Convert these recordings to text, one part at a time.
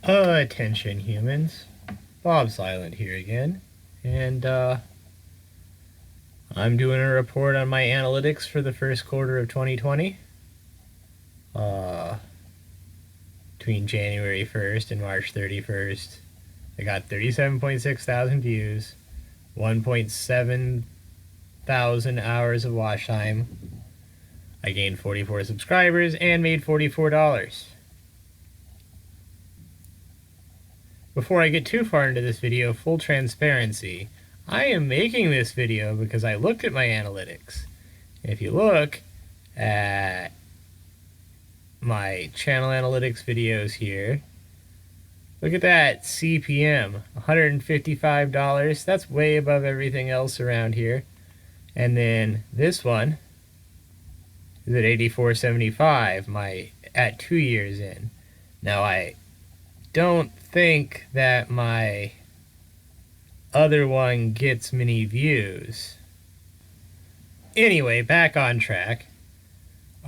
Attention humans, Bob Silent here again, and I'm doing a report on my analytics for the first quarter of 2020. Uh, between January 1st and March 31st, I got 37.6 thousand views, 1.7 thousand hours of watch time. I gained 44 subscribers and made $44. Before I get too far into this video, full transparency, I am making this video because I looked at my analytics. If you look at my channel analytics videos here, look at that CPM, $155. That's way above everything else around here. And then this one is at $84.75 at 2 years in. Now I don't think that my other one gets many views. Anyway, back on track.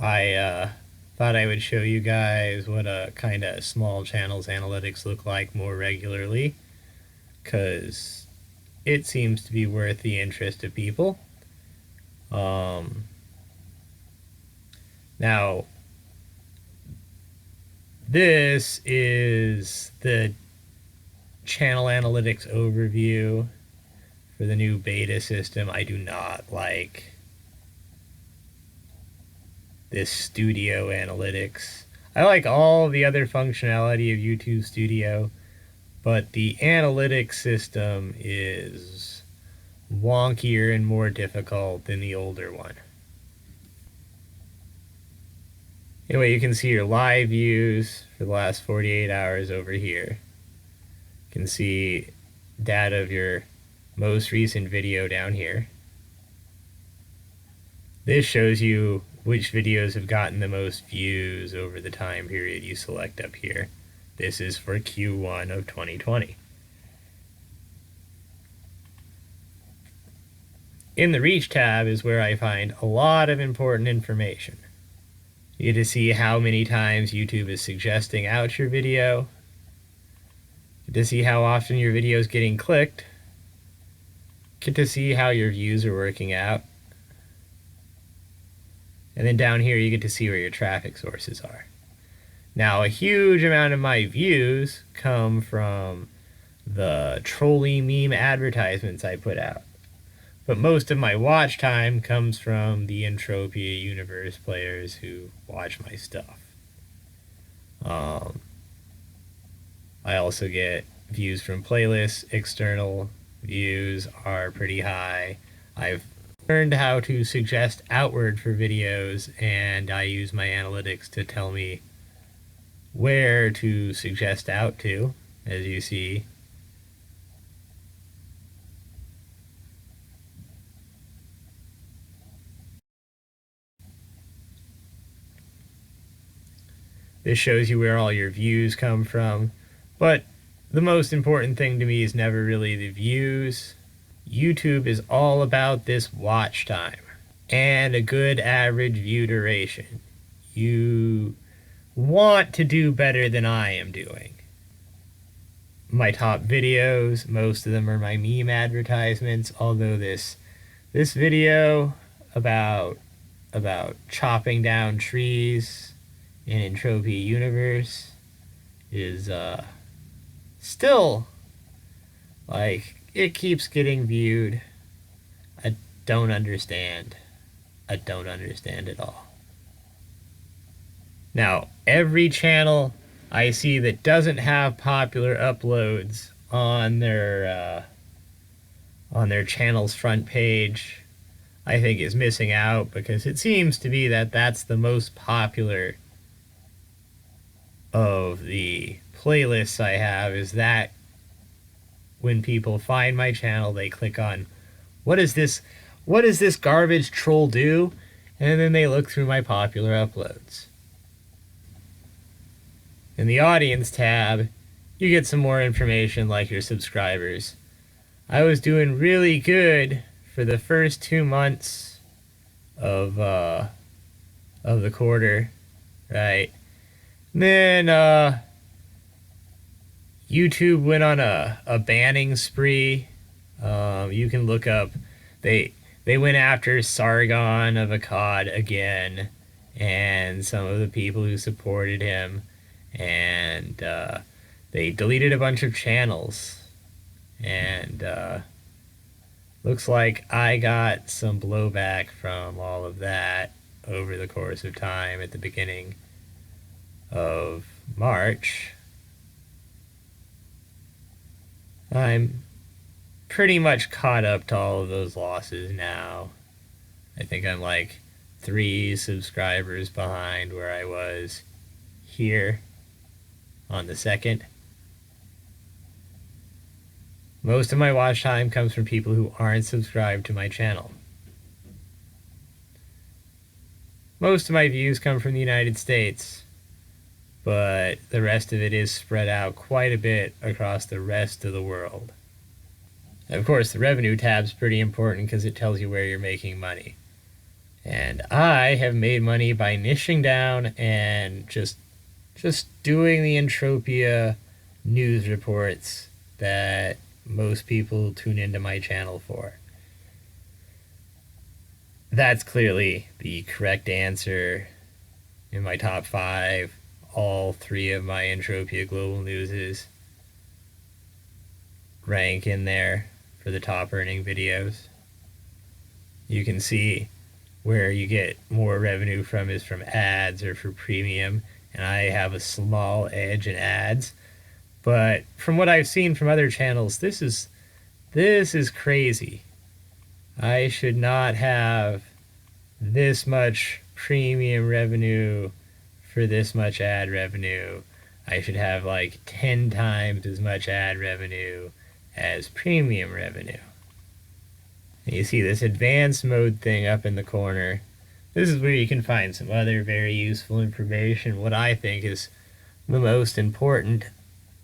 I thought I would show you guys what a kind of small channel's analytics look like more regularly, because it seems to be worth the interest of people. Now, this is the channel analytics overview for the new beta system. I do not like this studio analytics. I like all the other functionality of YouTube Studio, but the analytics system is wonkier and more difficult than the older one. Anyway, you can see your live views for the last 48 hours over here. You can see data of your most recent video down here. This shows you which videos have gotten the most views over the time period you select up here. This is for Q1 of 2020. In the Reach tab is where I find a lot of important information. You get to see how many times YouTube is suggesting out your video. You get to see how often your video is getting clicked. Get to see how your views are working out. And then down here you get to see where your traffic sources are. Now, a huge amount of my views come from the trolly meme advertisements I put out. But most of my watch time comes from the Entropia universe players who watch my stuff. I also get views from playlists. External views are pretty high. I've learned how to suggest outward for videos, and I use my analytics to tell me where to suggest out to, as you see. This shows you where all your views come from, but the most important thing to me is never really the views. YouTube is all about this watch time and a good average view duration. You want to do better than I am doing. My top videos, most of them are my meme advertisements, although this video about chopping down trees in Entropia Universe is still, like, it keeps getting viewed. I don't understand. I don't understand at all. Now, every channel I see that doesn't have popular uploads on their channel's front page, I think is missing out, because it seems to be that that's the most popular of the playlists I have, is that when people find my channel, they click on, what does this garbage troll do? And then they look through my popular uploads. In the audience tab, you get some more information like your subscribers. I was doing really good for the first 2 months of the quarter, right? Then YouTube went on a banning spree. You can look up, they they went after Sargon of Akkad again, and some of the people who supported him, and they deleted a bunch of channels, and looks like I got some blowback from all of that over the course of time at the beginning of March. I'm pretty much caught up to all of those losses now. I think I'm like 3 subscribers behind where I was here on the 2nd. Most of my watch time comes from people who aren't subscribed to my channel. Most of my views come from the United States, but the rest of it is spread out quite a bit across the rest of the world. And of course, the revenue tab's pretty important because it tells you where you're making money. And I have made money by niching down and just doing the Entropia news reports that most people tune into my channel for. That's clearly the correct answer in my top 5. All 3 of my Entropia Global Newses rank in there for the top earning videos. You can see where you get more revenue from is from ads or for premium, and I have a small edge in ads. But from what I've seen from other channels, this is crazy. I should not have this much premium revenue for this much ad revenue. I should have like 10 times as much ad revenue as premium revenue. And you see this advanced mode thing up in the corner. This is where you can find some other very useful information. What I think is the most important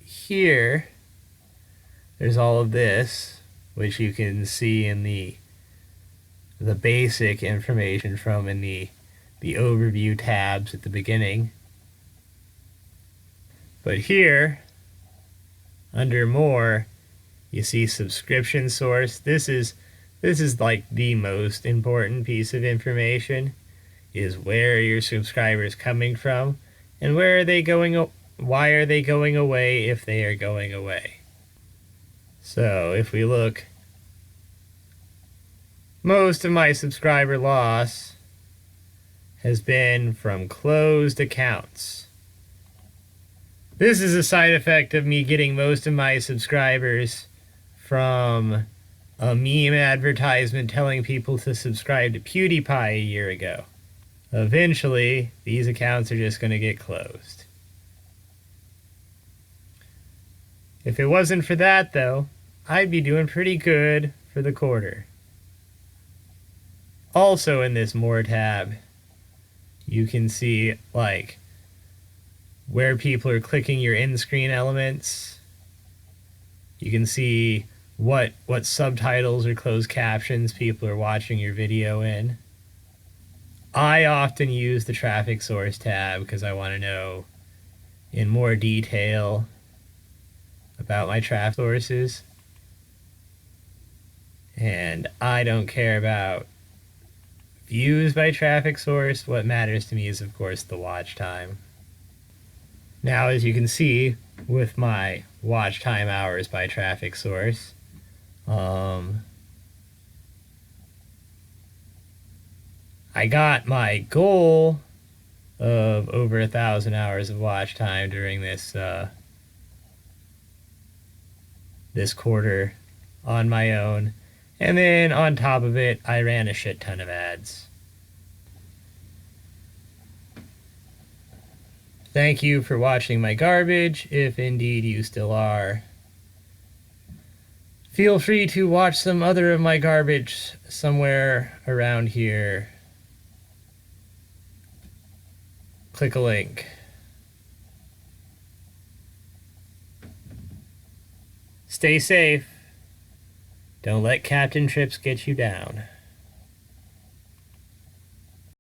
here, there's all of this, which you can see in the basic information from in the overview tabs at the beginning. But here, under more, you see subscription source. This is like the most important piece of information, is where are your subscribers coming from and where are they going, why are they going away if they are going away. So if we look, most of my subscriber loss has been from closed accounts. This is a side effect of me getting most of my subscribers from a meme advertisement telling people to subscribe to PewDiePie a year ago. Eventually, these accounts are just going to get closed. If it wasn't for that, though, I'd be doing pretty good for the quarter. Also in this More tab, you can see like where people are clicking your in-screen elements. You can see what subtitles or closed captions people are watching your video in. I often use the traffic source tab because I want to know in more detail about my traffic sources. And I don't care about views by traffic source. What matters to me is, of course, the watch time. Now, as you can see with my watch time hours by traffic source, I got my goal of over 1,000 hours of watch time during this this quarter on my own, and then on top of it, I ran a shit ton of ads. Thank you for watching my garbage, if indeed you still are. Feel free to watch some other of my garbage somewhere around here. Click a link. Stay safe. Don't let Captain Trips get you down.